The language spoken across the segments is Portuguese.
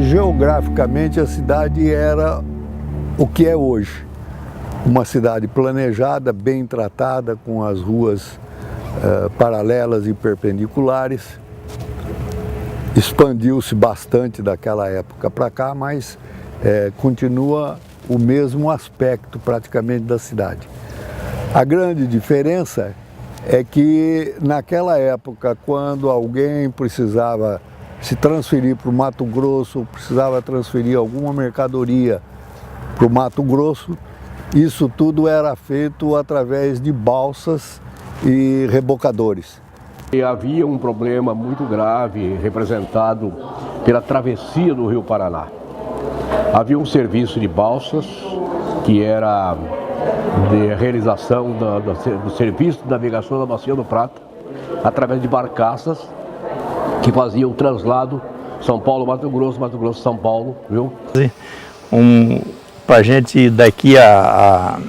Geograficamente, a cidade era o que é hoje. Uma cidade planejada, bem tratada, com as ruas paralelas e perpendiculares. Expandiu-se bastante daquela época para cá, mas continua o mesmo aspecto praticamente da cidade. A grande diferença é que naquela época, quando alguém precisava se transferir para o Mato Grosso, precisava transferir alguma mercadoria para o Mato Grosso, isso tudo era feito através de balsas e rebocadores. E havia um problema muito grave representado pela travessia do Rio Paraná. Havia um serviço de balsas que era de realização do serviço de navegação da Bacia do Prata através de barcaças que faziam o traslado São Paulo-Mato Grosso, São Paulo, viu? Para a gente ir daqui a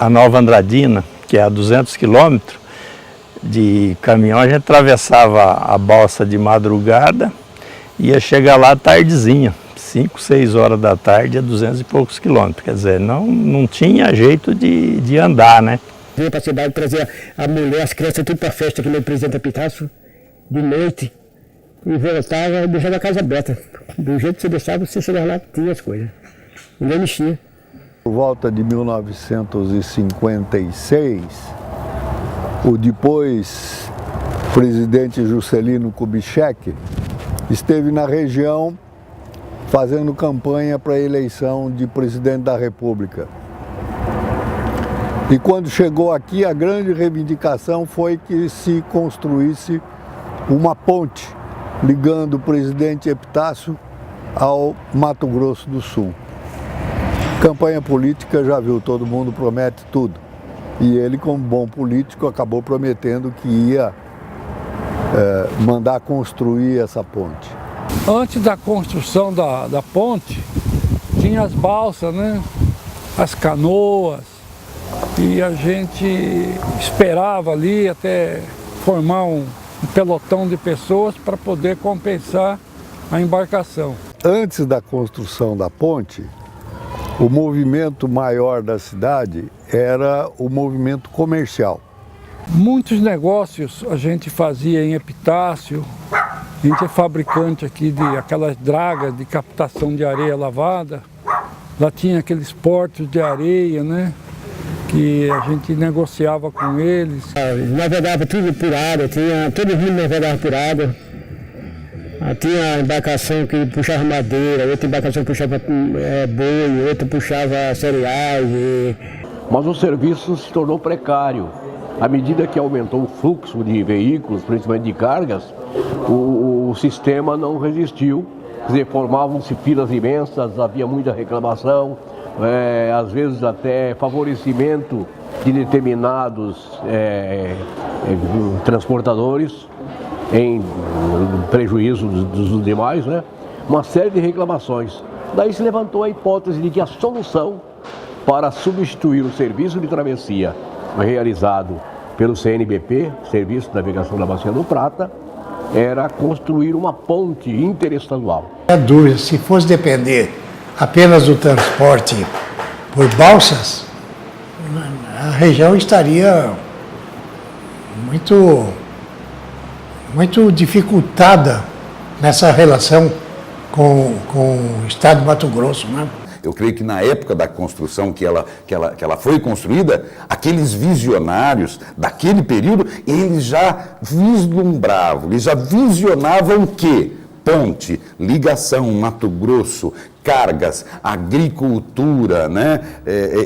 Nova Andradina, que é a 200 quilômetros, de caminhão, a gente atravessava a balsa de madrugada e ia chegar lá tardezinha, 5, 6 horas da tarde, a 200 e poucos quilômetros. Quer dizer, não tinha jeito de andar, né? Vinha para a cidade, trazia a mulher, as crianças, tudo para a festa aqui no Presidente Epitácio, de noite, e voltava e deixava a casa aberta. Do jeito que você deixava, você chegava lá, tinha as coisas. Ninguém mexia. Por volta de 1956, o depois presidente Juscelino Kubitschek esteve na região fazendo campanha para a eleição de presidente da República. E quando chegou aqui, a grande reivindicação foi que se construísse uma ponte ligando o presidente Epitácio ao Mato Grosso do Sul. Campanha política, já viu, todo mundo promete tudo. E ele, como bom político, acabou prometendo que ia mandar construir essa ponte. Antes da construção da ponte, tinha as balsas, né? As canoas, e a gente esperava ali até formar um pelotão de pessoas para poder compensar a embarcação. Antes da construção da ponte, o movimento maior da cidade era o movimento comercial. Muitos negócios a gente fazia em Epitácio. A gente é fabricante aqui de aquelas dragas de captação de areia lavada. Lá tinha aqueles portos de areia, né? Que a gente negociava com eles. Navegava tudo por água, todo mundo navegava por água. Tinha embarcação que puxava madeira, outra embarcação puxava boi, outra puxava cereais. Mas o serviço se tornou precário. À medida que aumentou o fluxo de veículos, principalmente de cargas, o sistema não resistiu. Quer dizer, formavam-se filas imensas, havia muita reclamação, às vezes até favorecimento de determinados transportadores, em prejuízo dos demais, né? Uma série de reclamações. Daí se levantou a hipótese de que a solução para substituir o serviço de travessia realizado pelo CNBP, Serviço de Navegação da Bacia do Prata, era construir uma ponte interestadual. Não há dúvida, se fosse depender apenas do transporte por balsas, a região estaria muito dificultada nessa relação com o estado de Mato Grosso, né? Eu creio que na época da construção que ela foi construída, aqueles visionários daquele período, eles já vislumbravam, eles já visionavam que ponte, ligação, Mato Grosso, cargas, agricultura, né?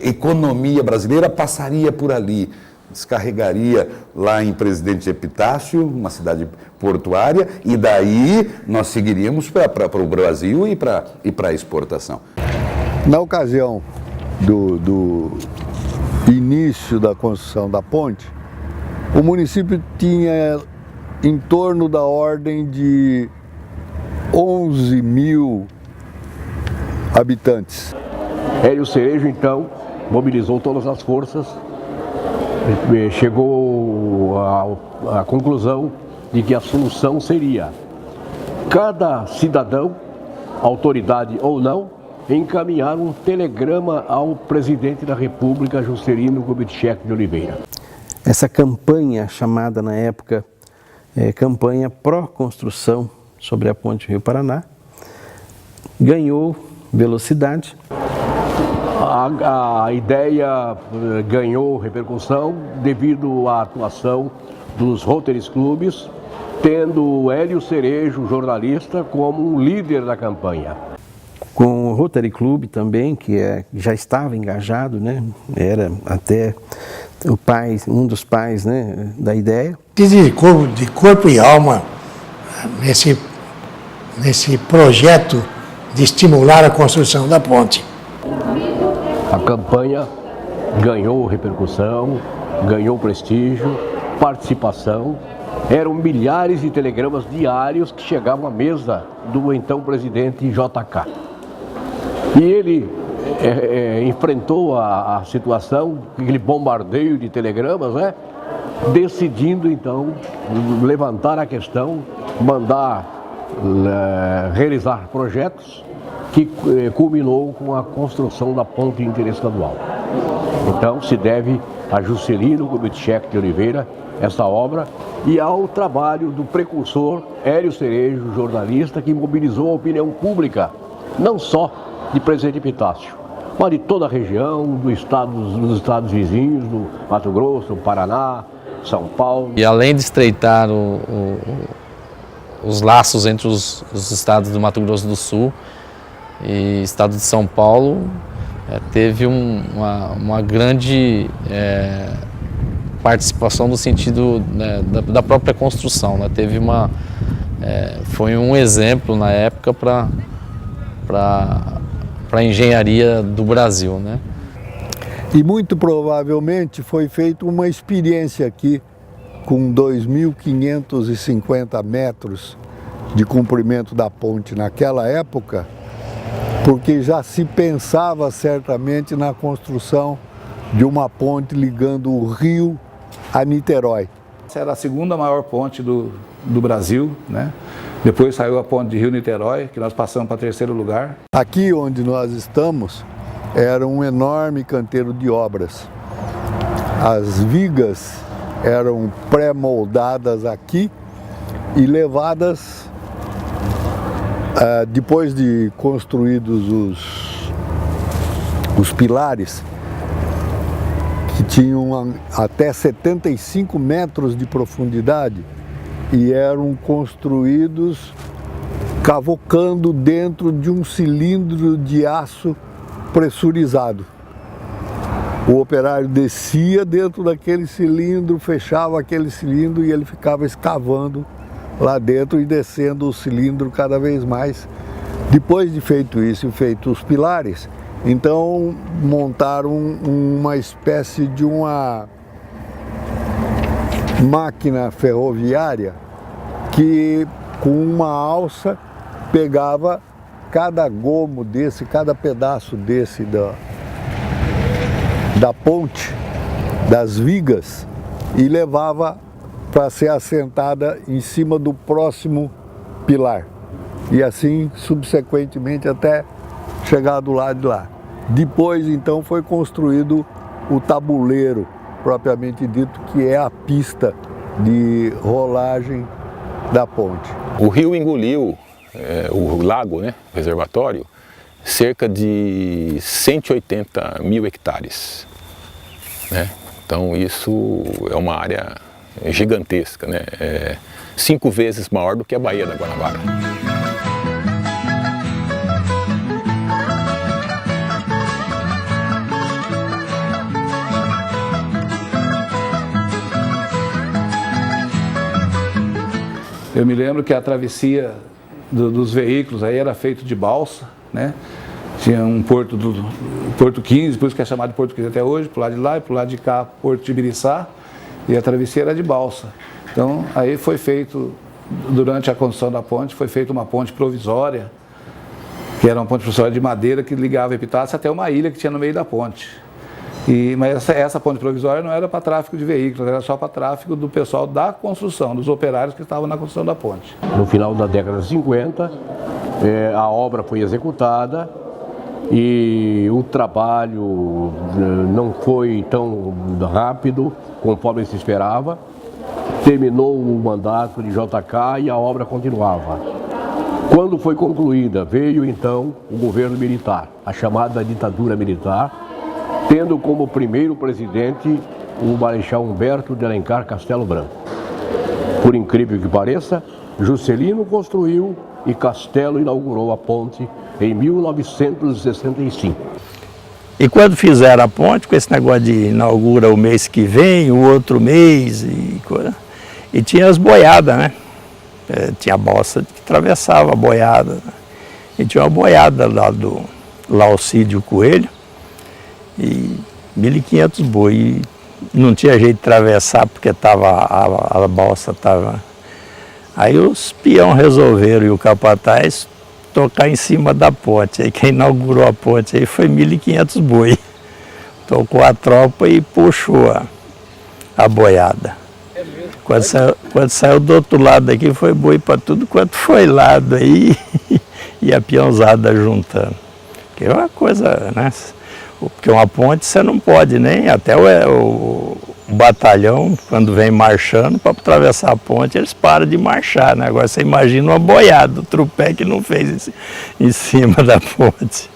Economia brasileira passaria por ali. Descarregaria lá em Presidente Epitácio, uma cidade portuária, e daí nós seguiríamos para o Brasil e para a exportação. Na ocasião do início da construção da ponte, o município tinha em torno da ordem de 11 mil habitantes. Hélio Cerejo, então, mobilizou todas as forças, chegou à conclusão de que a solução seria cada cidadão autoridade ou não, encaminhar um telegrama ao presidente da República, Juscelino Kubitschek de Oliveira. Essa campanha, chamada na época campanha pró-construção sobre a ponte Rio Paraná, ganhou velocidade. A ideia ganhou repercussão devido à atuação dos Rotary Clubs, tendo o Hélio Cerejo, jornalista, como um líder da campanha. Com o Rotary Club também, que já estava engajado, né? Era até o pai, um dos pais, né, da ideia. De corpo e alma nesse projeto de estimular a construção da ponte. A campanha ganhou repercussão, ganhou prestígio, participação. Eram milhares de telegramas diários que chegavam à mesa do então presidente JK. E ele enfrentou a situação, aquele bombardeio de telegramas, né? Decidindo então levantar a questão, mandar realizar projetos que culminou com a construção da ponte interestadual. Então se deve a Juscelino Kubitschek de Oliveira essa obra e ao trabalho do precursor Hélio Cerejo, jornalista, que mobilizou a opinião pública, não só de Presidente Epitácio, mas de toda a região, dos estados vizinhos, do Mato Grosso, Paraná, São Paulo. E além de estreitar os laços entre os estados do Mato Grosso do Sul e estado de São Paulo, teve uma grande participação no sentido, né, da própria construção, né? Foi um exemplo na época para a engenharia do Brasil, né? E muito provavelmente foi feita uma experiência aqui com 2.550 metros de comprimento da ponte naquela época, porque já se pensava certamente na construção de uma ponte ligando o Rio a Niterói. Essa era a segunda maior ponte do Brasil, né? Depois saiu a ponte de Rio-Niterói, que nós passamos para terceiro lugar. Aqui onde nós estamos era um enorme canteiro de obras. As vigas eram pré-moldadas aqui e levadas, depois de construídos os pilares, que tinham até 75 metros de profundidade, e eram construídos cavocando dentro de um cilindro de aço pressurizado. O operário descia dentro daquele cilindro, fechava aquele cilindro e ele ficava escavando lá dentro e descendo o cilindro cada vez mais. Depois de feito isso e feito os pilares, então montaram uma espécie de uma máquina ferroviária que com uma alça pegava cada gomo desse, cada pedaço desse da ponte, das vigas, e levava para ser assentada em cima do próximo pilar. E assim, subsequentemente, até chegar do lado de lá. Depois, então, foi construído o tabuleiro, propriamente dito, que é a pista de rolagem da ponte. O rio engoliu, o lago, né, o reservatório, cerca de 180 mil hectares, né? Então isso é uma área gigantesca, né? 5 vezes maior do que a Baía da Guanabara. Eu me lembro que a travessia dos veículos aí era feita de balsa, né? Tinha um porto, Porto 15, por isso que é chamado de Porto 15 até hoje, pro lado de lá e pro lado de cá, Porto de Ibiriçá, e a travessia era de balsa. Então, aí foi feito, durante a construção da ponte, foi feita uma ponte provisória, que era uma ponte provisória de madeira que ligava Epitácio até uma ilha que tinha no meio da ponte. Mas essa ponte provisória não era para tráfego de veículos, era só para tráfego do pessoal da construção, dos operários que estavam na construção da ponte. No final da década de 50, a obra foi executada e o trabalho não foi tão rápido conforme se esperava. Terminou o mandato de JK e a obra continuava. Quando foi concluída, veio então o governo militar, a chamada ditadura militar, tendo como primeiro presidente o Marechal Humberto de Alencar Castelo Branco. Por incrível que pareça, Juscelino construiu e Castelo inaugurou a ponte em 1965. E quando fizeram a ponte, com esse negócio de inaugura o mês que vem, o outro mês, e tinha as boiadas, né? Tinha a balsa que atravessava a boiada, né? E tinha uma boiada lá do Laucídio Coelho, e 1.500 boi. E não tinha jeito de atravessar porque a balsa estava... Aí os peão resolveram, e o capataz, tocar em cima da ponte. Aí quem inaugurou a ponte aí foi 1.500 boi. Tocou a tropa e puxou a boiada. Quando saiu do outro lado aqui, foi boi para tudo quanto foi lado aí, e a peãozada juntando. Que é uma coisa, né? Porque uma ponte você não pode nem, até o batalhão, quando vem marchando, para atravessar a ponte, eles param de marchar, né? Agora você imagina uma boiada, o trupé que não fez em cima da ponte.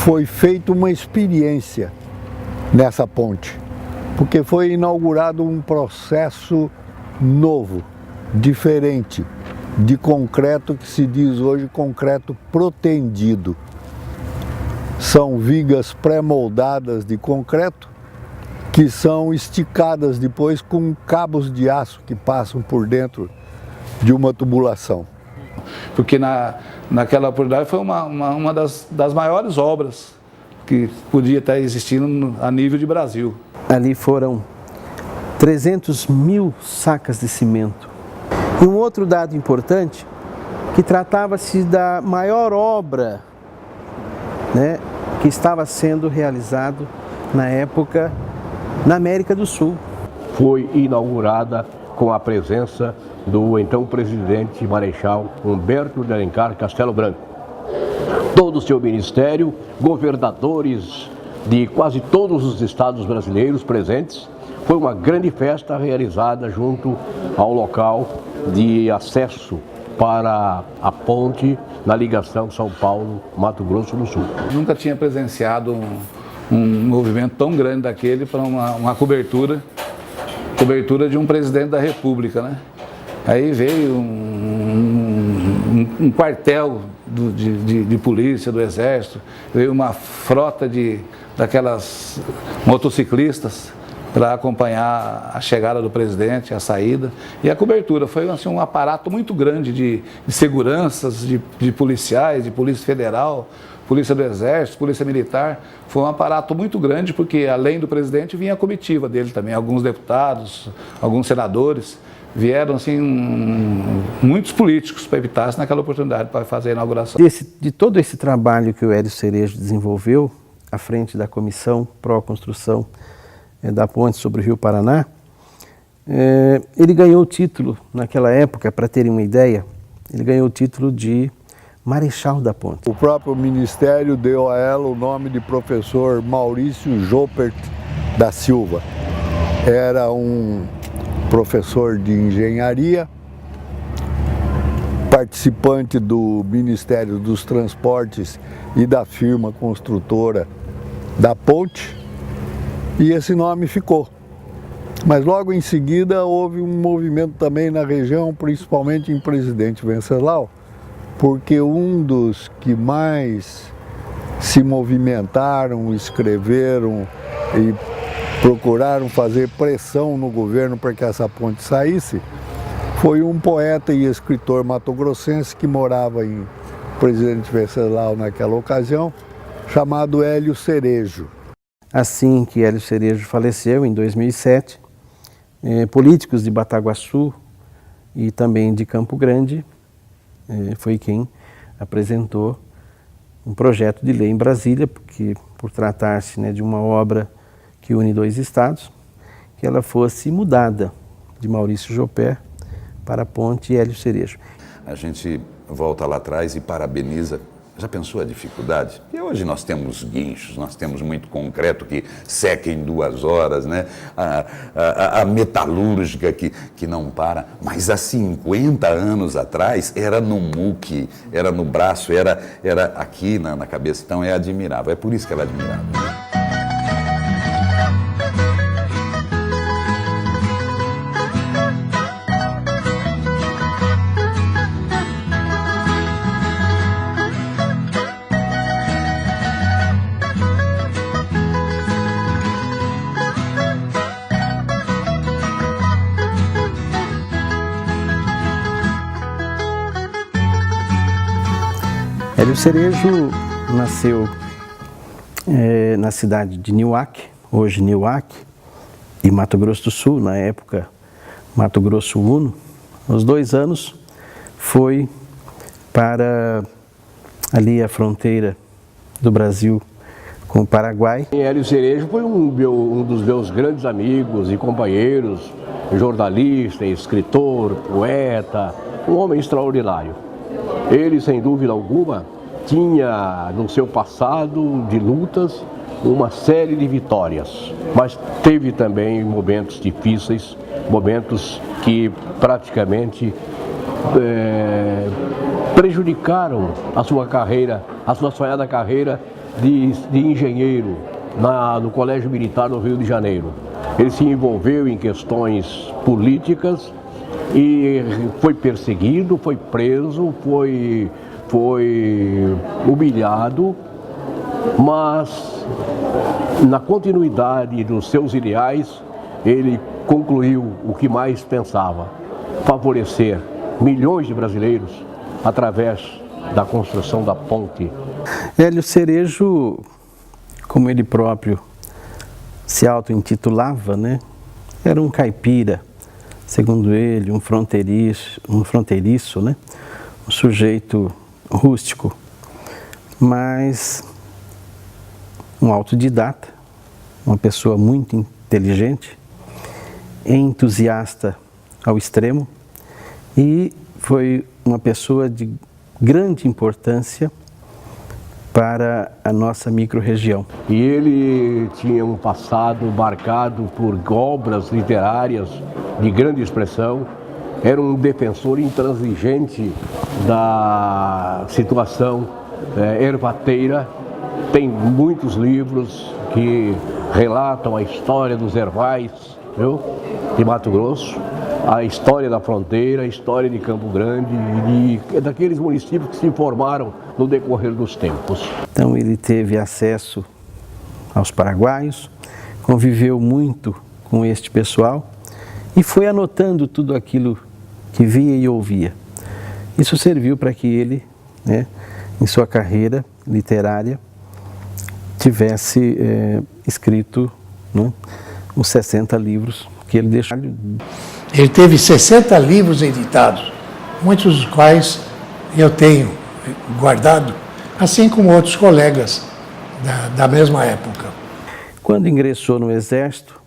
Foi feita uma experiência nessa ponte, porque foi inaugurado um processo novo, diferente, de concreto que se diz hoje concreto protendido. São vigas pré-moldadas de concreto que são esticadas depois com cabos de aço que passam por dentro de uma tubulação. Porque naquela oportunidade foi uma das maiores obras que podia estar existindo a nível de Brasil. Ali foram 300 mil sacas de cimento. E um outro dado importante, que tratava-se da maior obra, né, que estava sendo realizado na época na América do Sul. Foi inaugurada com a presença do então presidente Marechal Humberto de Alencar Castelo Branco. Todo o seu ministério, governadores de quase todos os estados brasileiros presentes. Foi uma grande festa realizada junto ao local de acesso para a ponte na ligação São Paulo-Mato Grosso do Sul. Nunca tinha presenciado um movimento tão grande daquele para uma cobertura de um presidente da República, né? Aí veio um quartel de polícia, do Exército, veio uma frota daquelas motociclistas para acompanhar a chegada do presidente, a saída. E a cobertura foi assim, um aparato muito grande de seguranças, de policiais, de Polícia Federal, Polícia do Exército, Polícia Militar. Foi um aparato muito grande porque, além do presidente, vinha a comitiva dele também. Alguns deputados, alguns senadores. Vieram assim, muitos políticos para evitar naquela oportunidade para fazer a inauguração. De todo esse trabalho que o Hélio Cerejo desenvolveu, à frente da Comissão Pró-Construção da Ponte sobre o Rio Paraná, ele ganhou o título, naquela época, para terem uma ideia, ele ganhou o título de Marechal da Ponte. O próprio Ministério deu a ela o nome de professor Maurício Jopert da Silva. Era um professor de engenharia, participante do Ministério dos Transportes e da firma construtora da ponte, e esse nome ficou. Mas logo em seguida houve um movimento também na região, principalmente em Presidente Venceslau, porque um dos que mais se movimentaram, escreveram e procuraram fazer pressão no governo para que essa ponte saísse, foi um poeta e escritor matogrossense que morava em Presidente Venceslau naquela ocasião, chamado Hélio Cerejo. Assim que Hélio Cerejo faleceu, em 2007, políticos de Bataguaçu e também de Campo Grande foi quem apresentou um projeto de lei em Brasília, porque por tratar-se de uma obra que une dois estados, que ela fosse mudada de Maurício Jopert para a ponte Hélio Cerejo. A gente volta lá atrás e parabeniza. Já pensou a dificuldade? E hoje nós temos guinchos, nós temos muito concreto que seca em 2 horas, né? A metalúrgica que não para. Mas há 50 anos atrás era no muque, era no braço, era aqui na cabeça. Então é admirável, é por isso que ela é admirável. Hélio Cerejo nasceu na cidade de Niuaque, hoje Niuaque, e Mato Grosso do Sul, na época Mato Grosso Uno. Aos 2 anos foi para ali a fronteira do Brasil com o Paraguai. Hélio Cerejo foi um dos meus grandes amigos e companheiros, jornalista, escritor, poeta, um homem extraordinário. Ele, sem dúvida alguma, tinha no seu passado de lutas uma série de vitórias, mas teve também momentos difíceis, momentos que praticamente prejudicaram a sua carreira, a sua sonhada carreira de engenheiro no Colégio Militar no Rio de Janeiro. Ele se envolveu em questões políticas e foi perseguido, foi preso, foi humilhado, mas na continuidade dos seus ideais, ele concluiu o que mais pensava: favorecer milhões de brasileiros através da construção da ponte. Hélio Cerejo, como ele próprio se auto-intitulava, né, era um caipira, segundo ele, um fronteiriço, né, um sujeito rústico, mas um autodidata, uma pessoa muito inteligente, entusiasta ao extremo, e foi uma pessoa de grande importância para a nossa microrregião. E ele tinha um passado marcado por obras literárias de grande expressão, era um defensor intransigente da situação ervateira. Tem muitos livros que relatam a história dos ervais, viu, de Mato Grosso, a história da fronteira, a história de Campo Grande e daqueles municípios que se formaram no decorrer dos tempos. Então ele teve acesso aos paraguaios, conviveu muito com este pessoal e foi anotando tudo aquilo que via e ouvia. Isso serviu para que ele, né, em sua carreira literária, tivesse escrito, né, os 60 livros que ele deixou. Ele teve 60 livros editados, muitos dos quais eu tenho guardado, assim como outros colegas da mesma época. Quando ingressou no Exército,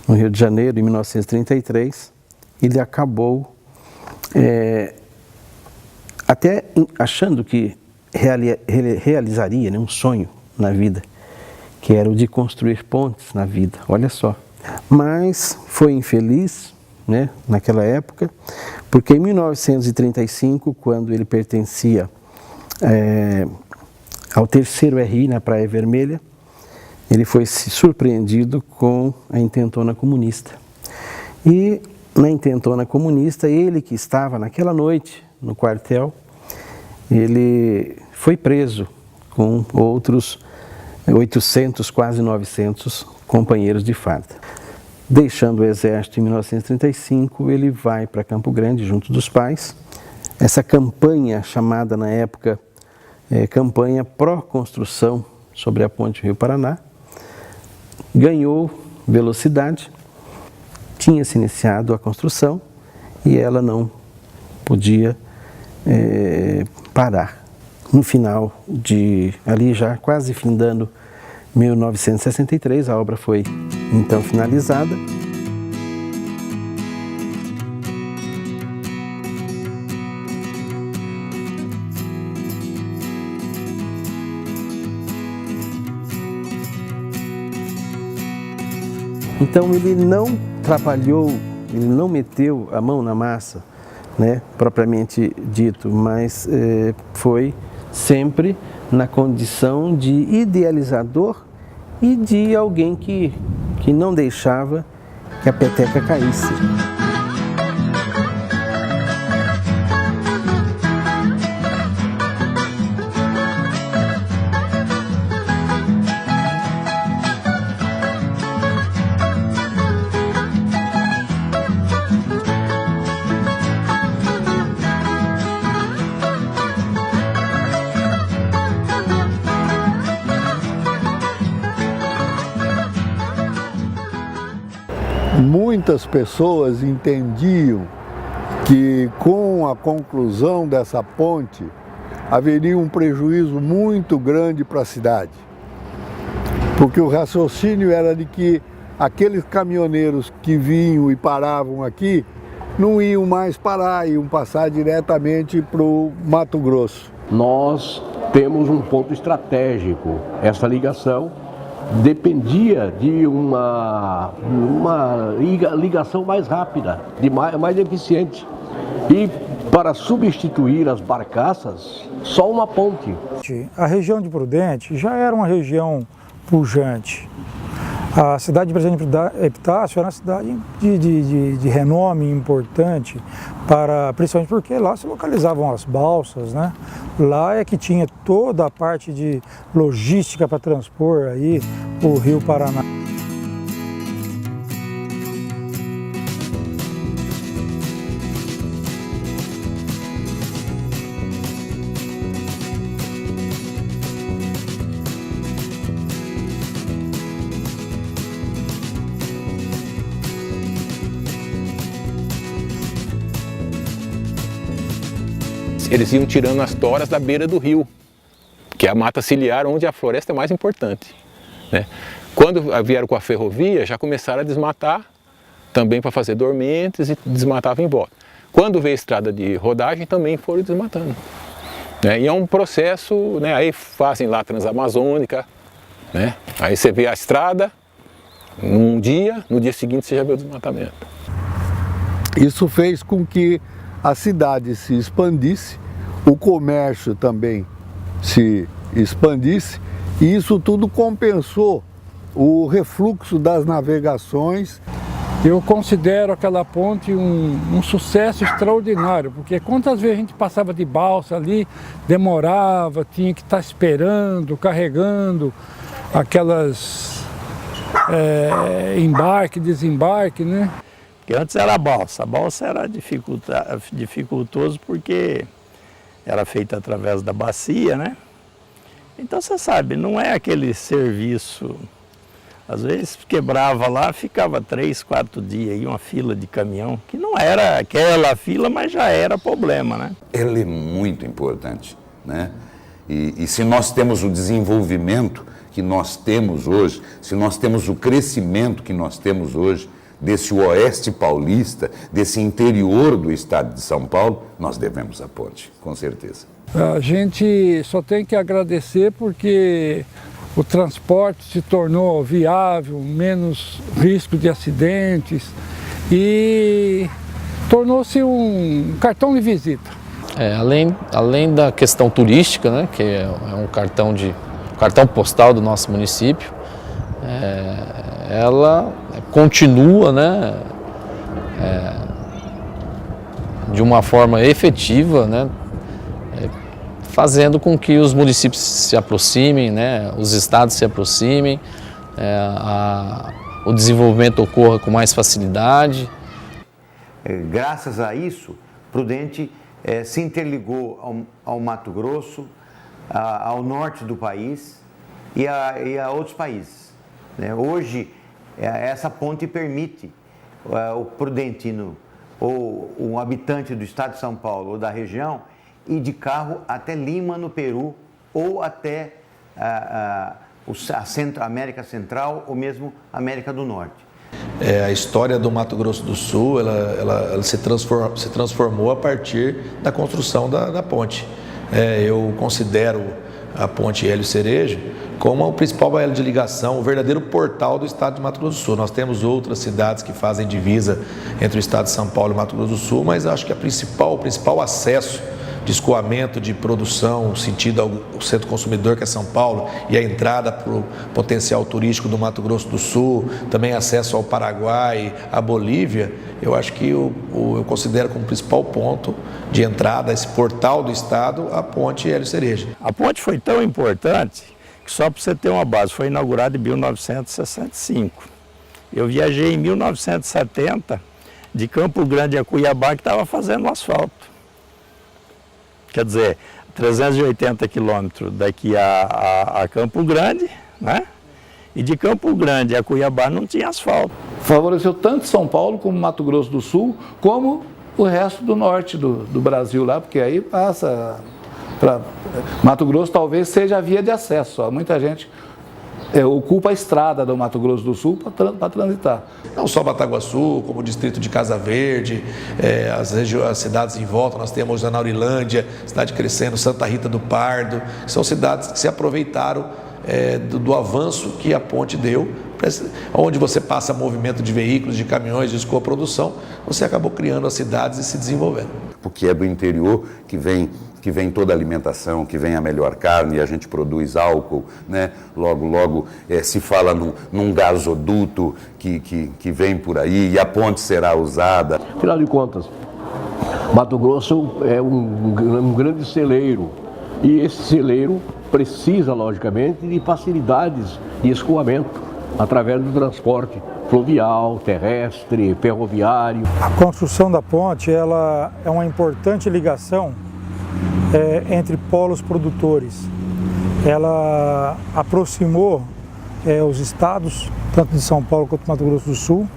no Rio de Janeiro, em 1933, ele acabou até achando que realizaria, né, um sonho na vida, que era o de construir pontes na vida, olha só. Mas foi infeliz, né, naquela época, porque em 1935, quando ele pertencia ao 3º RI na Praia Vermelha, ele foi surpreendido com a intentona comunista. E na intentona comunista, ele que estava naquela noite no quartel, ele foi preso com outros 800, quase 900 companheiros de farda. Deixando o Exército em 1935, ele vai para Campo Grande junto dos pais. Essa campanha, chamada na época campanha pró-construção sobre a ponte Rio Paraná, ganhou velocidade, tinha se iniciado a construção e ela não podia parar. No final ali já quase findando 1963, a obra foi então finalizada. Então ele não trabalhou, ele não meteu a mão na massa, né, propriamente dito, mas foi sempre na condição de idealizador e de alguém que não deixava que a peteca caísse. Muitas pessoas entendiam que com a conclusão dessa ponte haveria um prejuízo muito grande para a cidade. Porque o raciocínio era de que aqueles caminhoneiros que vinham e paravam aqui não iam mais parar, iam passar diretamente para o Mato Grosso. Nós temos um ponto estratégico. Essa ligação dependia de uma ligação mais rápida, mais eficiente. E para substituir as barcaças, só uma ponte. A região de Prudente já era uma região pujante. A cidade de Presidente Epitácio era uma cidade de renome importante, principalmente porque lá se localizavam as balsas, né? Lá é que tinha toda a parte de logística para transpor aí o Rio Paraná. Eles iam tirando as toras da beira do rio, que é a mata ciliar, onde a floresta é mais importante, né? Quando vieram com a ferrovia, já começaram a desmatar, também para fazer dormentes, e desmatavam em volta. Quando veio a estrada de rodagem, também foram desmatando, né? E é um processo, né? Aí fazem lá a Transamazônica, né? Aí você vê a estrada, num dia, no dia seguinte você já vê o desmatamento. Isso fez com que a cidade se expandisse, o comércio também se expandisse, e isso tudo compensou o refluxo das navegações. Eu considero aquela ponte um sucesso extraordinário, porque quantas vezes a gente passava de balsa ali, demorava, tinha que estar esperando, carregando aquelas embarque, desembarque, né? Porque antes era a balsa era dificultoso porque era feita através da bacia, né? Então você sabe, não é aquele serviço, às vezes quebrava lá, ficava 3, 4 dias aí, uma fila de caminhão, que não era aquela fila, mas já era problema, né? Ela é muito importante, né? E se nós temos o desenvolvimento que nós temos hoje, se nós temos o crescimento que nós temos hoje, desse oeste paulista, desse interior do estado de São Paulo, nós devemos a ponte, com certeza. A gente só tem que agradecer porque o transporte se tornou viável, menos risco de acidentes e tornou-se um cartão de visita. Além da questão turística, né, que é um cartão postal do nosso município, ela continua, né, de uma forma efetiva, né, fazendo com que os municípios se aproximem, né, os estados se aproximem, o desenvolvimento ocorra com mais facilidade. Graças a isso, Prudente se interligou ao Mato Grosso, ao norte do país e a outros países. Hoje, essa ponte permite o prudentino ou um habitante do estado de São Paulo ou da região ir de carro até Lima, no Peru, ou até a América Central ou mesmo América do Norte. A história do Mato Grosso do Sul ela se transformou a partir da construção da ponte. Eu considero a ponte Hélio Cerejo como o principal elo de ligação, o verdadeiro portal do estado de Mato Grosso do Sul. Nós temos outras cidades que fazem divisa entre o estado de São Paulo e Mato Grosso do Sul, mas acho que o principal acesso de escoamento, de produção, sentido ao centro consumidor, que é São Paulo, e a entrada para o potencial turístico do Mato Grosso do Sul, também acesso ao Paraguai, à Bolívia, eu acho que eu considero como principal ponto de entrada, esse portal do estado, a ponte Hélio Cereja. A ponte foi tão importante que, só para você ter uma base, foi inaugurada em 1965. Eu viajei em 1970 de Campo Grande a Cuiabá, que estava fazendo asfalto. Quer dizer, 380 quilômetros daqui a Campo Grande, né? E de Campo Grande a Cuiabá não tinha asfalto. Favoreceu tanto São Paulo como Mato Grosso do Sul, como o resto do norte do Brasil lá, porque aí passa para Mato Grosso, talvez seja a via de acesso. Ó. Muita gente ocupa a estrada do Mato Grosso do Sul para transitar. Não só Bataguaçu, como o distrito de Casa Verde, as cidades em volta, nós temos a Naurilândia, cidade crescendo, Santa Rita do Pardo, são cidades que se aproveitaram do avanço que a ponte deu, onde você passa movimento de veículos, de caminhões, de escoaprodução, você acabou criando as cidades e se desenvolvendo. Porque é do interior que vem toda a alimentação, que vem a melhor carne, e a gente produz álcool, né? Logo se fala num gasoduto que vem por aí e a ponte será usada. Afinal de contas, Mato Grosso é um grande celeiro e esse celeiro precisa, logicamente, de facilidades de escoamento através do transporte fluvial, terrestre, ferroviário. A construção da ponte ela é uma importante ligação entre polos produtores. Ela aproximou os estados, tanto de São Paulo quanto do Mato Grosso do Sul,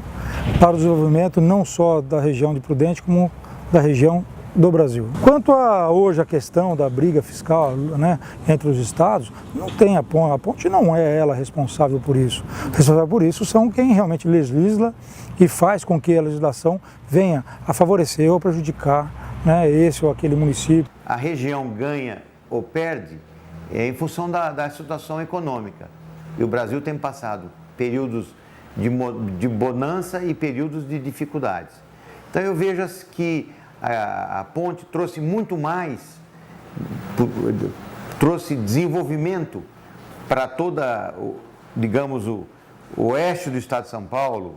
para o desenvolvimento não só da região de Prudente, como da região do Brasil. Quanto a hoje a questão da briga fiscal, né, entre os estados, não tem a ponte não é ela responsável por isso. Responsável por isso são quem realmente legisla e faz com que a legislação venha a favorecer ou prejudicar, né, esse ou aquele município. A região ganha ou perde em função da situação econômica. E o Brasil tem passado períodos de bonança e períodos de dificuldades. Então eu vejo que a ponte trouxe muito mais, trouxe desenvolvimento para toda, digamos, o oeste do estado de São Paulo,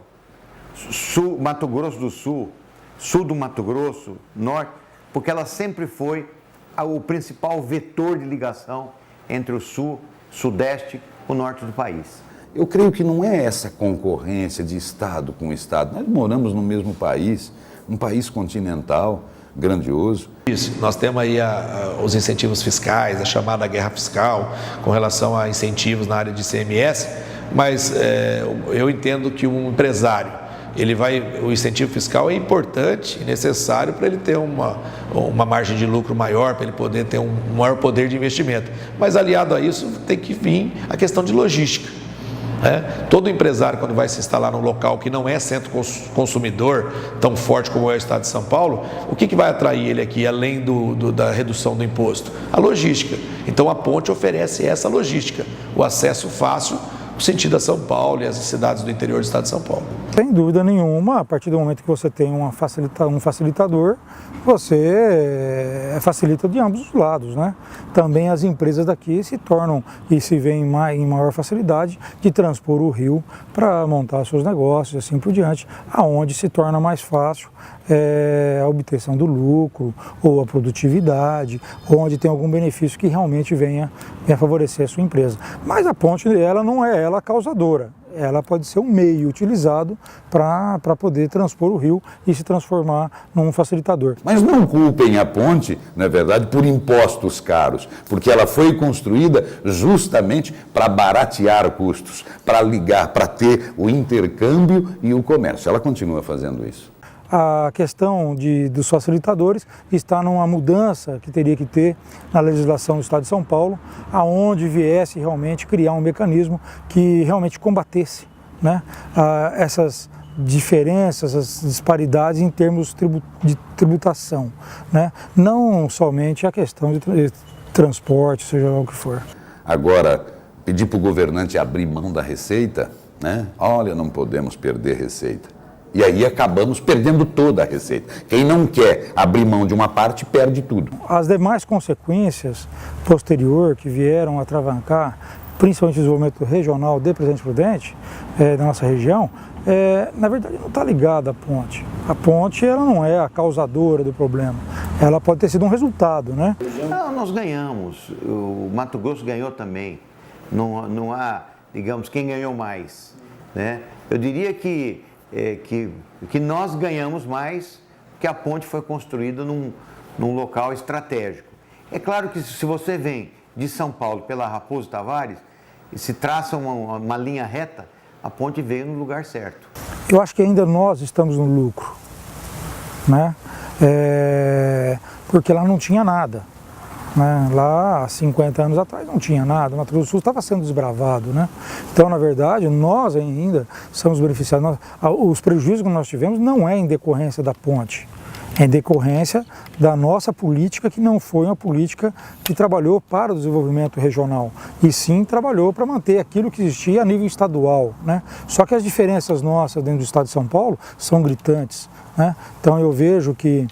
sul, Mato Grosso do Sul, sul do Mato Grosso, norte, porque ela sempre foi o principal vetor de ligação entre o sul, sudeste e o norte do país. Eu creio que não é essa concorrência de estado com estado. Nós moramos no mesmo país, um país continental, grandioso. Isso, nós temos aí os incentivos fiscais, a chamada guerra fiscal, com relação a incentivos na área de ICMS, mas eu entendo que um empresário, o incentivo fiscal é importante e necessário para ele ter uma margem de lucro maior, para ele poder ter um maior poder de investimento. Mas aliado a isso tem que vir a questão de logística. Todo empresário, quando vai se instalar num local que não é centro consumidor tão forte como é o estado de São Paulo, o que vai atrair ele aqui, além da redução do imposto? A logística. Então a ponte oferece essa logística, o acesso fácil, no sentido a São Paulo e as cidades do interior do estado de São Paulo. Sem dúvida nenhuma, a partir do momento que você tem um facilitador, você facilita de ambos os lados, né? Também as empresas daqui se tornam e se veem em maior facilidade de transpor o rio para montar seus negócios e assim por diante, aonde se torna mais fácil a obtenção do lucro ou a produtividade, onde tem algum benefício que realmente venha favorecer a sua empresa. Mas a ponte, ela não é ela a causadora. Ela pode ser um meio utilizado para poder transpor o rio e se transformar num facilitador. Mas não culpem a ponte, na verdade, por impostos caros, porque ela foi construída justamente para baratear custos, para ligar, para ter o intercâmbio e o comércio. Ela continua fazendo isso. A questão dos facilitadores está numa mudança que teria que ter na legislação do Estado de São Paulo, aonde viesse realmente criar um mecanismo que realmente combatesse, né, essas diferenças, as disparidades em termos de tributação, né, não somente a questão de transporte, seja lá o que for. Agora, pedir para o governante abrir mão da receita, né? Olha, não podemos perder receita. E aí acabamos perdendo toda a receita. Quem não quer abrir mão de uma parte, perde tudo. As demais consequências posterior que vieram a atravancar, principalmente o desenvolvimento regional de Presidente Prudente, da nossa região, na verdade não está ligada à ponte. A ponte ela não é a causadora do problema, ela pode ter sido um resultado, né? Não, nós ganhamos, o Mato Grosso ganhou também, não há, digamos, quem ganhou mais, né? Eu diria que nós ganhamos mais que a ponte foi construída num local estratégico. É claro que se você vem de São Paulo pela Raposo Tavares e se traça uma linha reta, a ponte veio no lugar certo. Eu acho que ainda nós estamos no lucro, né? Porque lá não tinha nada, né? Lá há 50 anos atrás não tinha nada, o Mato Grosso do Sul estava sendo desbravado, né? Então, na verdade, nós ainda somos beneficiados. Os prejuízos que nós tivemos não é em decorrência da ponte, é em decorrência da nossa política, que não foi uma política que trabalhou para o desenvolvimento regional, e sim trabalhou para manter aquilo que existia a nível estadual, né? Só que as diferenças nossas dentro do estado de São Paulo são gritantes, né? Então eu vejo que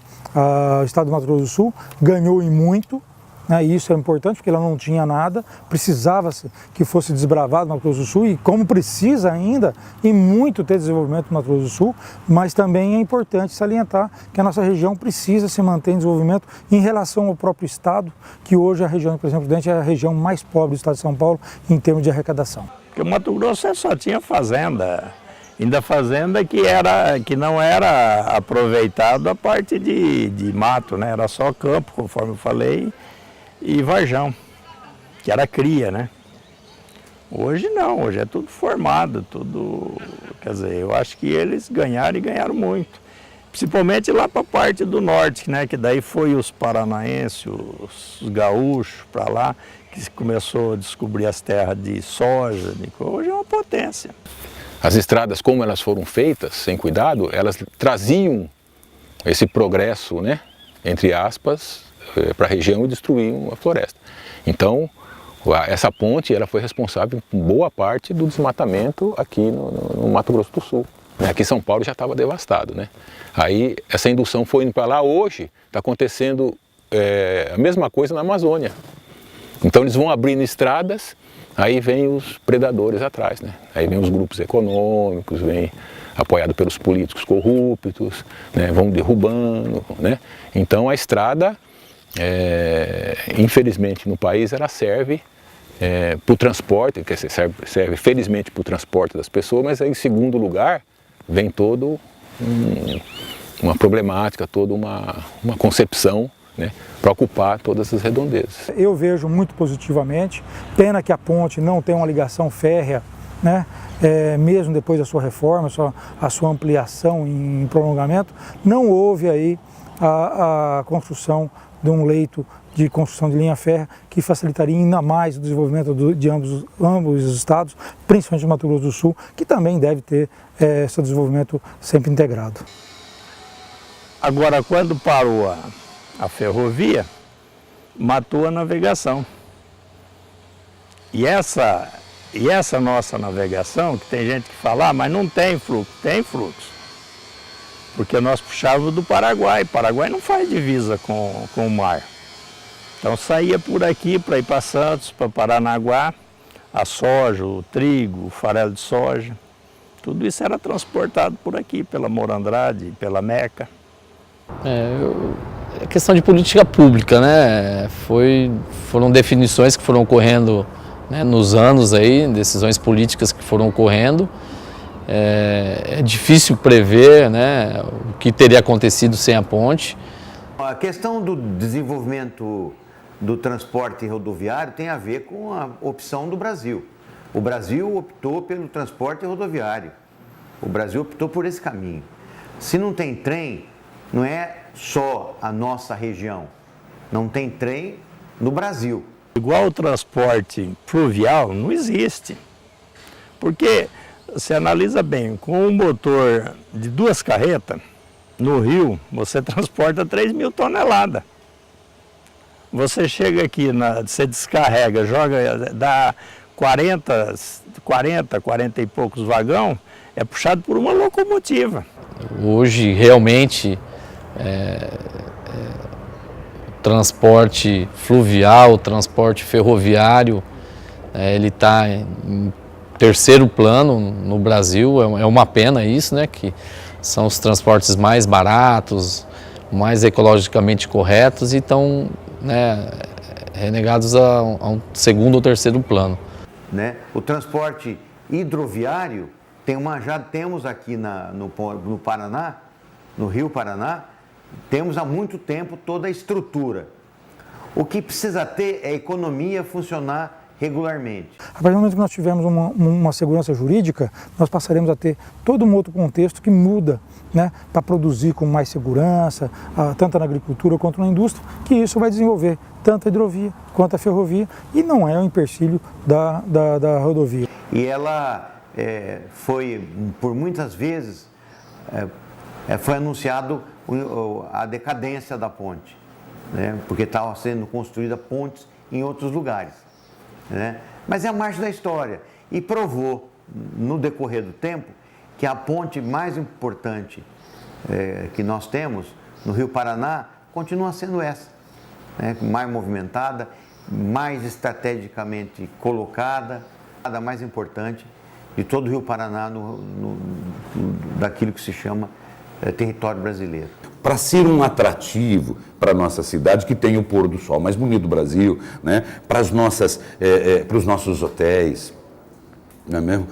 o estado do Mato Grosso do Sul ganhou em muito, né? E isso é importante porque ela não tinha nada, precisava que fosse desbravado no Mato Grosso do Sul, e como precisa ainda e muito ter desenvolvimento no Mato Grosso do Sul, mas também é importante salientar que a nossa região precisa se manter em desenvolvimento em relação ao próprio estado, que hoje a região de Presidente Prudente é a região mais pobre do estado de São Paulo em termos de arrecadação. Porque o Mato Grosso só tinha fazenda, ainda fazenda que não era aproveitado a parte de mato, né? Era só campo, conforme eu falei, e varjão, que era cria, né? Hoje não, hoje é tudo formado, tudo, quer dizer, eu acho que eles ganharam e ganharam muito. Principalmente lá para a parte do norte, né? Que daí foi os paranaenses, os gaúchos para lá, que começou a descobrir as terras de soja, hoje é uma potência. As estradas, como elas foram feitas, sem cuidado, elas traziam esse progresso, né? Entre aspas, para a região e destruíam a floresta. Então, essa ponte ela foi responsável por boa parte do desmatamento aqui no Mato Grosso do Sul. Aqui em São Paulo já estava devastado, né? Aí essa indução foi indo para lá. Hoje está acontecendo a mesma coisa na Amazônia. Então eles vão abrindo estradas, aí vem os predadores atrás, né? Aí vem os grupos econômicos, vem apoiado pelos políticos corruptos, né? Vão derrubando, né? Então a estrada, infelizmente no país, ela serve para o transporte, quer dizer, serve felizmente para o transporte das pessoas, mas aí, em segundo lugar vem toda uma problemática, toda uma concepção, né, para ocupar todas as redondezas. Eu vejo muito positivamente, pena que a ponte não tem uma ligação férrea, né? Mesmo depois da sua reforma, a sua ampliação em prolongamento, não houve aí a construção de um leito de construção de linha férrea que facilitaria ainda mais o desenvolvimento de ambos os estados, principalmente o Mato Grosso do Sul, que também deve ter seu desenvolvimento sempre integrado. Agora, quando parou a ferrovia, matou a navegação. E essa nossa navegação, que tem gente que fala, mas não tem fluxo. Tem fluxo. Porque nós puxávamos do Paraguai. O Paraguai não faz divisa com o mar. Então saía por aqui para ir para Santos, para Paranaguá, a soja, o trigo, o farelo de soja. Tudo isso era transportado por aqui, pela Morandrade, pela Meca. É questão de política pública, né? Foram definições que foram ocorrendo, né, nos anos aí, decisões políticas que foram ocorrendo. É difícil prever, né, o que teria acontecido sem a ponte. A questão do desenvolvimento do transporte rodoviário tem a ver com a opção do Brasil. O Brasil optou pelo transporte rodoviário. O Brasil optou por esse caminho. Se não tem trem, não é só a nossa região. Não tem trem no Brasil. Igual o transporte fluvial não existe. Porque, você analisa bem, com um motor de 2 carretas, no rio, você transporta 3.000 toneladas. Você chega aqui, você descarrega, joga, dá 40 e poucos vagão, é puxado por uma locomotiva. Hoje, realmente, transporte fluvial, transporte ferroviário, ele está em terceiro plano no Brasil. É uma pena isso, né? Que são os transportes mais baratos, mais ecologicamente corretos e estão, né, renegados a um segundo ou terceiro plano. Né? O transporte hidroviário, já temos aqui no Paraná, no Rio Paraná, temos há muito tempo toda a estrutura. O que precisa ter é a economia funcionar regularmente. A partir do momento que nós tivermos uma segurança jurídica, nós passaremos a ter todo um outro contexto que muda, né, para produzir com mais segurança, tanto na agricultura quanto na indústria, que isso vai desenvolver tanto a hidrovia quanto a ferrovia, e não é um empecilho da rodovia. E ela foi, por muitas vezes, foi anunciado a decadência da ponte, né, porque estavam sendo construídas pontes em outros lugares. Né? Mas é a marcha da história e provou no decorrer do tempo que a ponte mais importante que nós temos no Rio Paraná continua sendo essa, né? Mais movimentada, mais estrategicamente colocada, a mais importante de todo o Rio Paraná daquilo que se chama território brasileiro. Para ser um atrativo para a nossa cidade, que tem o pôr do sol mais bonito do Brasil, né? Para os nossos hotéis, não é mesmo?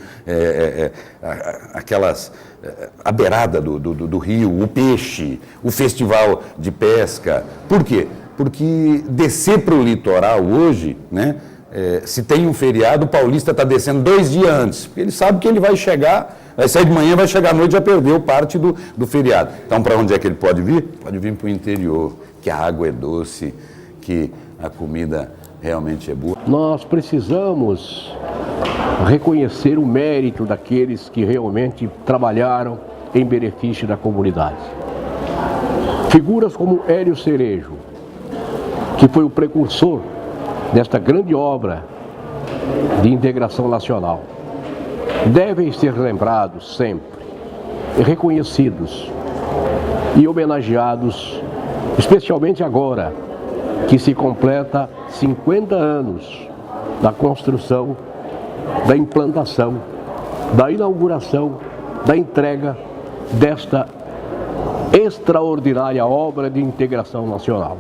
A beirada do rio, o peixe, o festival de pesca. Por quê? Porque descer para o litoral hoje, né? Se tem um feriado, o paulista está descendo 2 dias antes, porque ele sabe que ele vai chegar, vai sair de manhã, vai chegar à noite e já perdeu parte do feriado. Então, para onde é que ele pode vir? Pode vir para o interior, que a água é doce, que a comida realmente é boa. Nós precisamos reconhecer o mérito daqueles que realmente trabalharam em benefício da comunidade. Figuras como Hélio Cerejo, que foi o precursor desta grande obra de integração nacional, devem ser lembrados sempre, reconhecidos e homenageados, especialmente agora que se completa 50 anos da construção, da implantação, da inauguração, da entrega desta extraordinária obra de integração nacional.